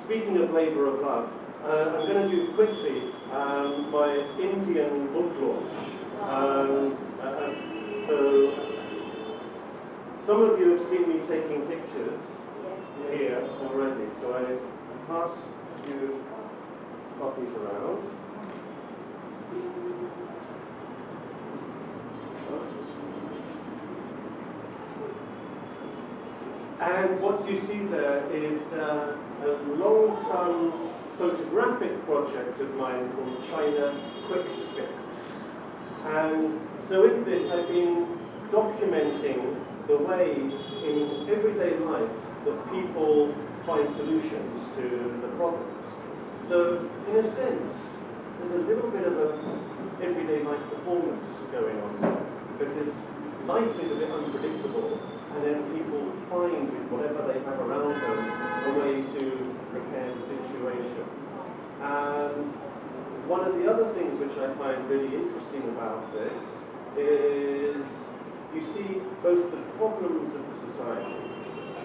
speaking of labour of love, I'm going to do quickly my Indian book launch. So some of you have seen me taking pictures here already, so I pass you copies around. And what you see there is a long-term photographic project of mine called China Quick Fix. And so in this I've been documenting the ways in everyday life that people find solutions to the problems. So in a sense, there's a little bit of a everyday life performance going on there, because life is a bit unpredictable, and then people find with whatever they have around them a way to repair the situation. And one of the other things which I find really interesting about this is you see both the problems of the society,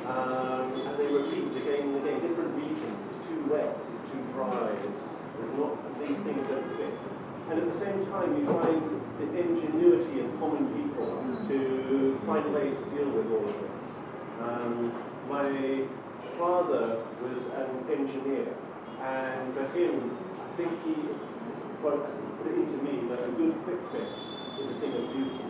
and they repeat again and again, different regions. It's too wet, it's too dry, there's not, these things don't fit. And at the same time, you find the ingenuity in common people to find ways to deal with all of this. My father was an engineer, and for him, I think he put it into me that a good quick fix is a thing of beauty.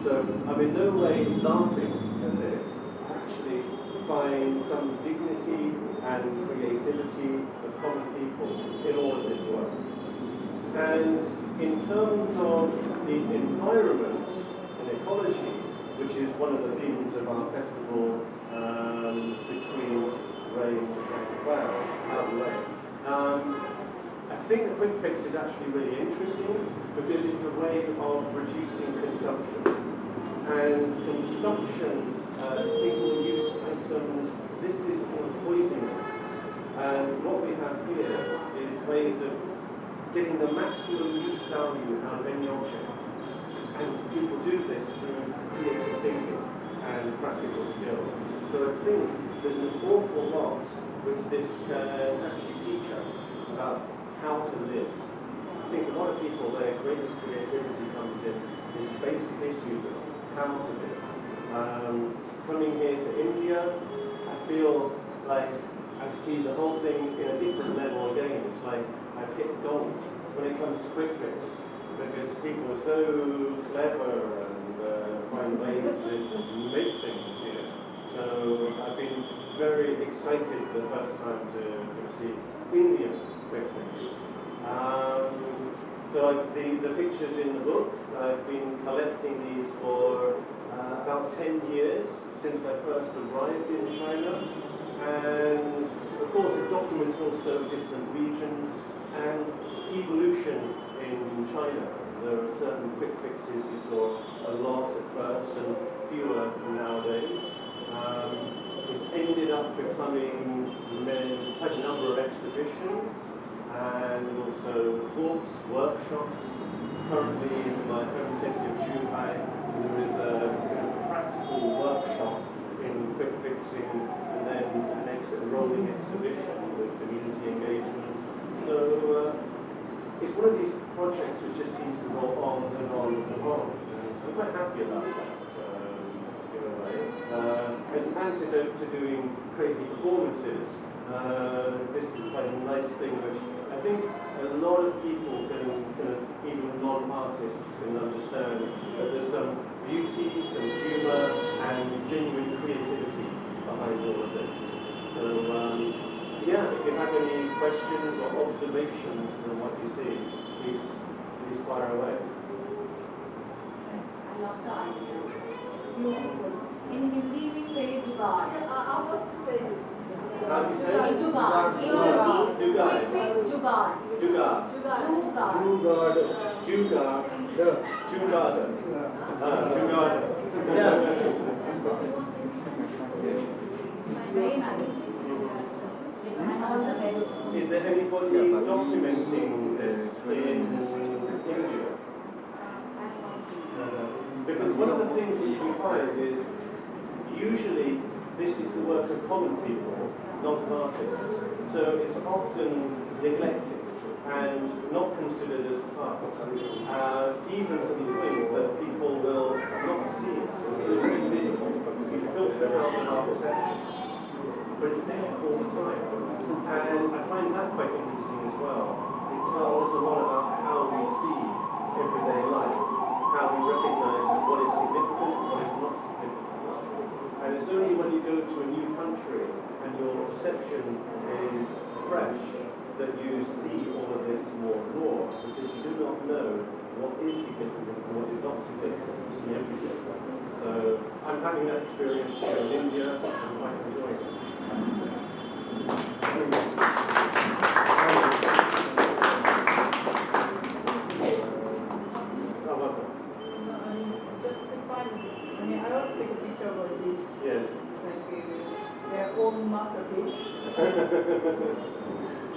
So I'm in no way laughing at this. I actually find some dignity and creativity of common people in all of this work. And in terms of the environment and ecology, which is one of the themes of our festival, between rain and cloud and rain, I think the quick fix is actually really interesting because it's a way of reducing consumption. And consumption, single-use items, this is poisonous. And what we have here is ways of getting the maximum use value out of any object. And people do this through creative thinking and practical skill. So I think there's an awful lot which this can actually teach us about how to live. I think a lot of people, their greatest creativity comes in these basic issues of how to live. Coming here to India, I feel like I see the whole thing in a different level again. It's like I've hit gold when it comes to quick fix, because people are so clever and find ways to make things here. So I've been very excited the first time to see Indian quick fix. So the pictures in the book, I've been collecting these for about 10 years since I first arrived in China. And of course it documents also different regions and evolution in China. There are certain quick fixes you saw a lot at first and fewer nowadays. It's ended up becoming quite a number of exhibitions and also talks, workshops. Currently in my home city of Zhuhai, there is a practical workshop in quick fixing, and then a rolling exhibition with community engagement. So it's one of these projects which just seems to go on and on and on. And I'm quite happy about that, in a way. As an antidote to doing crazy performances, this is quite a nice thing which I think a lot of people even non-artists can understand that there's some beauty, some humour, and genuine creativity behind all of this. So, yeah, if you have any questions or observations from what you see, please fire away. I love the idea. It's beautiful. In Hindi we say jugaad. Yeah, I want to say this. How do you say it? Jugaad. In Hindi, Jugaad. quick fix jugaad. Jugaad. Jugaad. Jugaad. Jugaad. Jugaad. Very nice. And all the best. Is there anybody documenting this in India? Because one of the things which we find is usually this is the work of common people, not of artists. So it's often neglected and not considered as art, even to the point that people will not see it as being invisible. You filter it out of our perception, but it's there all the time. And I find that quite interesting as well. It tells us a lot about how we see everyday life, how we recognize what is significant and what is not significant. And it's only when you go to a new country and your perception is fresh that you see all of this more raw, because you do not know what is significant and what is not significant. You see everything. So I'm having that experience here in India and I'm quite enjoying it. Oh, welcome. Just to find, I mean, I always take a picture of this. Yes. Like their own masterpiece.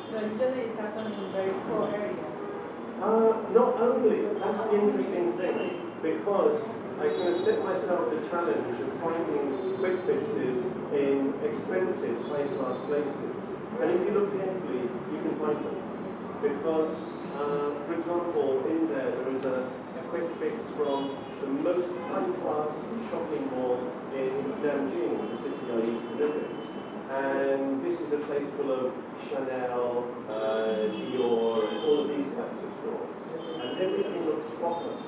So usually it happens in very poor areas. Not only, that's the interesting thing, because I kind of set myself the challenge of finding quick fixes in expensive, high-class places. And if you look carefully, you can find them. Because, for example, in there is a quick fix from the most high-class shopping mall in Nanjing, the city I used to visit. And this is a place full of Chanel, Dior, and all of these types of stores. And everything looks spotless.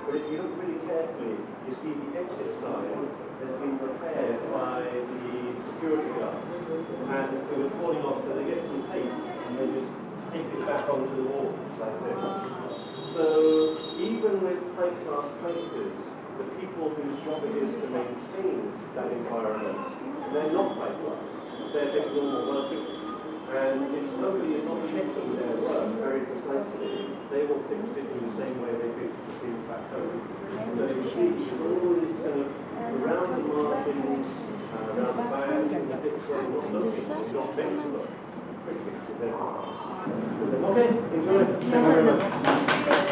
But if you look really carefully, you see the exit sign has been prepared by the security guards. And it was falling off, so they get some tape and they just tape it back onto the wall like this. So even with high-class places, the people whose job it is to maintain that environment, they're not high class, they're just normal workers. And if somebody is not checking their work very precisely, they will fix it in the same way they fix the things back home. So you see, it's always kind of around the margins, around the back, in the bits where you're not looking, you're not meant to look. Quick fixes everywhere. Okay, enjoy. Thank you very much.